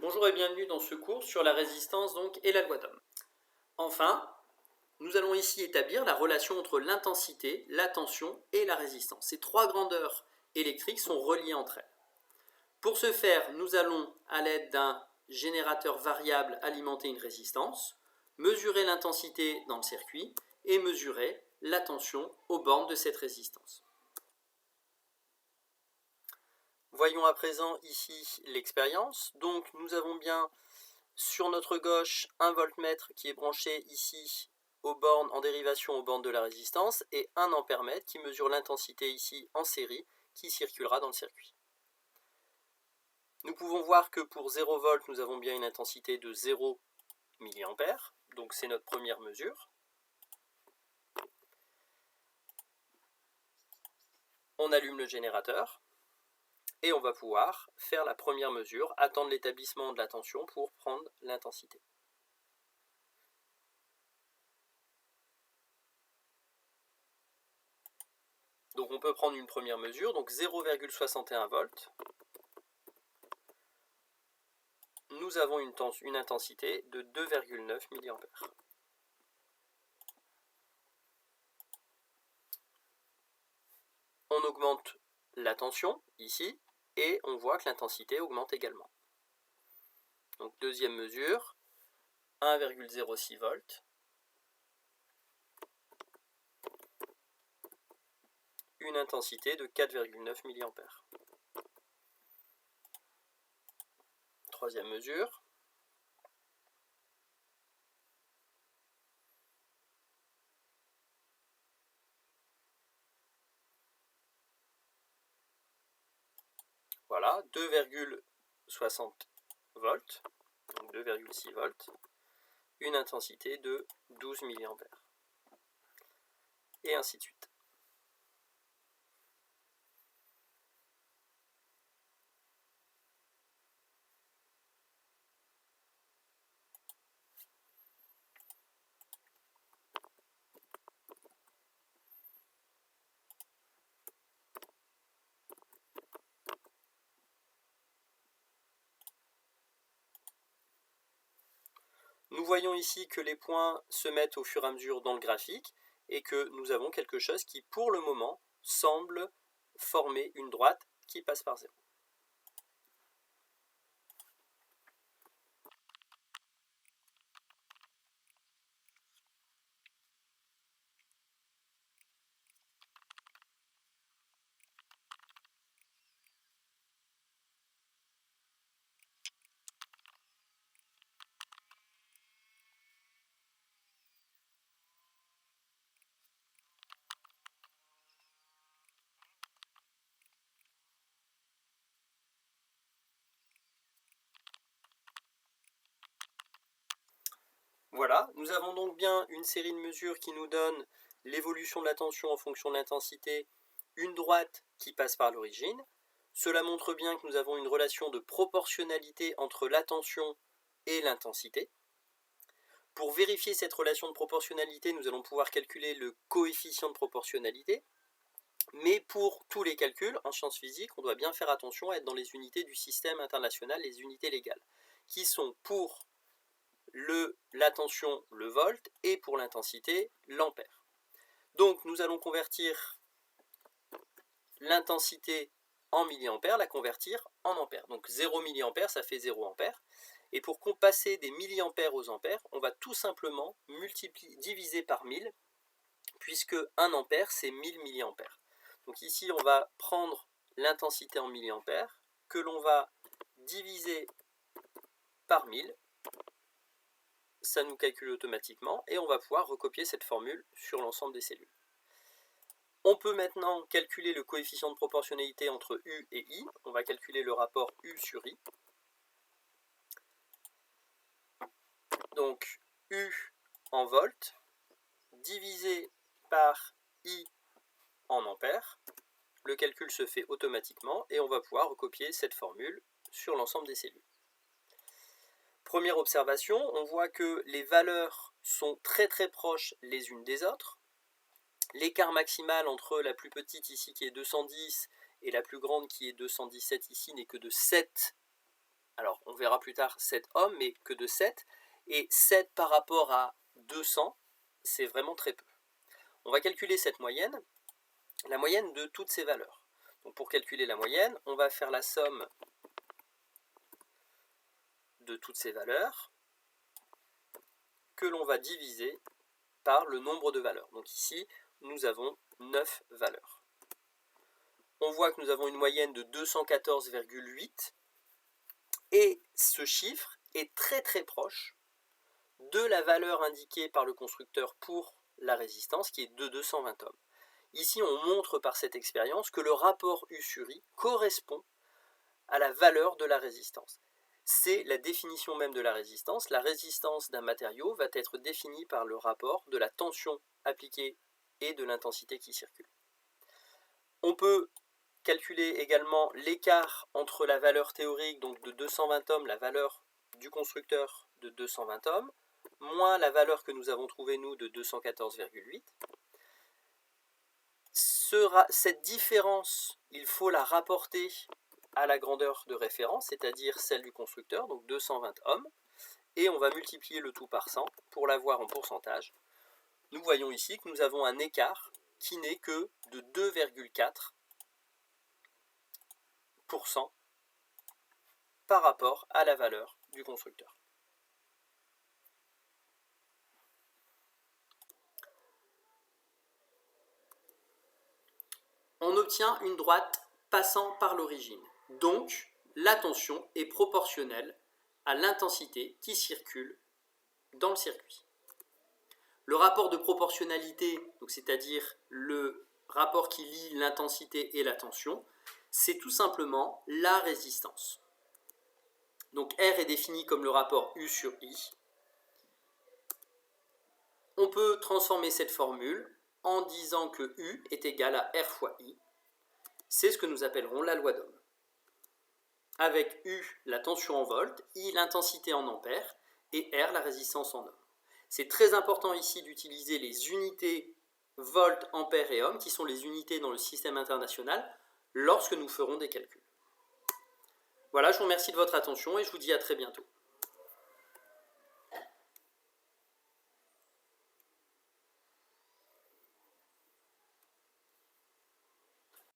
Bonjour et bienvenue dans ce cours sur la résistance et la loi d'Ohm. Enfin, nous allons ici établir la relation entre l'intensité, la tension et la résistance. Ces trois grandeurs électriques sont reliées entre elles. Pour ce faire, nous allons, à l'aide d'un générateur variable, alimenter une résistance, mesurer l'intensité dans le circuit et mesurer la tension aux bornes de cette résistance. Voyons à présent ici l'expérience. Donc nous avons bien sur notre gauche un voltmètre qui est branché ici aux bornes en dérivation aux bornes de la résistance et un ampèremètre qui mesure l'intensité ici en série qui circulera dans le circuit. Nous pouvons voir que pour 0 V nous avons bien une intensité de 0 mA, donc c'est notre première mesure. On allume le générateur et on va pouvoir faire la première mesure, attendre l'établissement de la tension pour prendre l'intensité. Donc on peut prendre une première mesure, donc 0,61 volts. Nous avons une intensité de 2,9 mA. On augmente la tension ici et on voit que l'intensité augmente également. Donc deuxième mesure, 1,06 volts. Une intensité de 4,9 mA. Troisième mesure. Voilà, 2,60 volts, donc 2,6 volts, une intensité de 12 mA. Et ainsi de suite. Nous voyons ici que les points se mettent au fur et à mesure dans le graphique et que nous avons quelque chose qui, pour le moment, semble former une droite qui passe par 0. Voilà, nous avons donc bien une série de mesures qui nous donne l'évolution de la tension en fonction de l'intensité, une droite qui passe par l'origine. Cela montre bien que nous avons une relation de proportionnalité entre la tension et l'intensité. Pour vérifier cette relation de proportionnalité, nous allons pouvoir calculer le coefficient de proportionnalité. Mais pour tous les calculs, en sciences physiques, on doit bien faire attention à être dans les unités du système international, les unités légales, qui sont pour la tension, le volt, et pour l'intensité, l'ampère. Donc nous allons convertir l'intensité en milliampères, la convertir en ampères. Donc 0 milliampères, ça fait 0 ampères. Et pour passer des milliampères aux ampères, on va tout simplement diviser par 1000, puisque 1 ampère, c'est 1000 milliampères. Donc ici, on va prendre l'intensité en milliampères, que l'on va diviser par 1000. Ça nous calcule automatiquement et on va pouvoir recopier cette formule sur l'ensemble des cellules. On peut maintenant calculer le coefficient de proportionnalité entre U et I. On va calculer le rapport U sur I. Donc U en volts divisé par I en ampères. Le calcul se fait automatiquement et on va pouvoir recopier cette formule sur l'ensemble des cellules. Première observation, on voit que les valeurs sont très proches les unes des autres. L'écart maximal entre la plus petite ici qui est 210 et la plus grande qui est 217 ici n'est que de 7 alors on verra plus tard 7 ohms, mais que de 7. Et 7 par rapport à 200, c'est vraiment très peu. On va calculer cette moyenne, la moyenne de toutes ces valeurs. Donc pour calculer la moyenne, on va faire la somme de toutes ces valeurs que l'on va diviser par le nombre de valeurs. Donc ici, nous avons 9 valeurs. On voit que nous avons une moyenne de 214,8 et ce chiffre est très très proche de la valeur indiquée par le constructeur pour la résistance qui est de 220 ohms. Ici, on montre par cette expérience que le rapport U sur I correspond à la valeur de la résistance. C'est la définition même de la résistance. La résistance d'un matériau va être définie par le rapport de la tension appliquée et de l'intensité qui circule. On peut calculer également l'écart entre la valeur théorique, donc de 220 ohms, la valeur du constructeur de 220 ohms, moins la valeur que nous avons trouvée nous de 214,8. Cette différence, il faut la rapporter à la grandeur de référence, c'est-à-dire celle du constructeur, donc 220 ohms, et on va multiplier le tout par 100 pour l'avoir en pourcentage. Nous voyons ici que nous avons un écart qui n'est que de 2,4% par rapport à la valeur du constructeur. On obtient une droite passant par l'origine. Donc, la tension est proportionnelle à l'intensité qui circule dans le circuit. Le rapport de proportionnalité, c'est-à-dire le rapport qui lie l'intensité et la tension, c'est tout simplement la résistance. Donc R est défini comme le rapport U sur I. On peut transformer cette formule en disant que U est égal à R fois I. C'est ce que nous appellerons la loi d'Ohm. Avec U, la tension en volts, I, l'intensité en ampères, et R, la résistance en ohms. C'est très important ici d'utiliser les unités volts, ampères et ohms, qui sont les unités dans le système international, lorsque nous ferons des calculs. Voilà, je vous remercie de votre attention et je vous dis à très bientôt.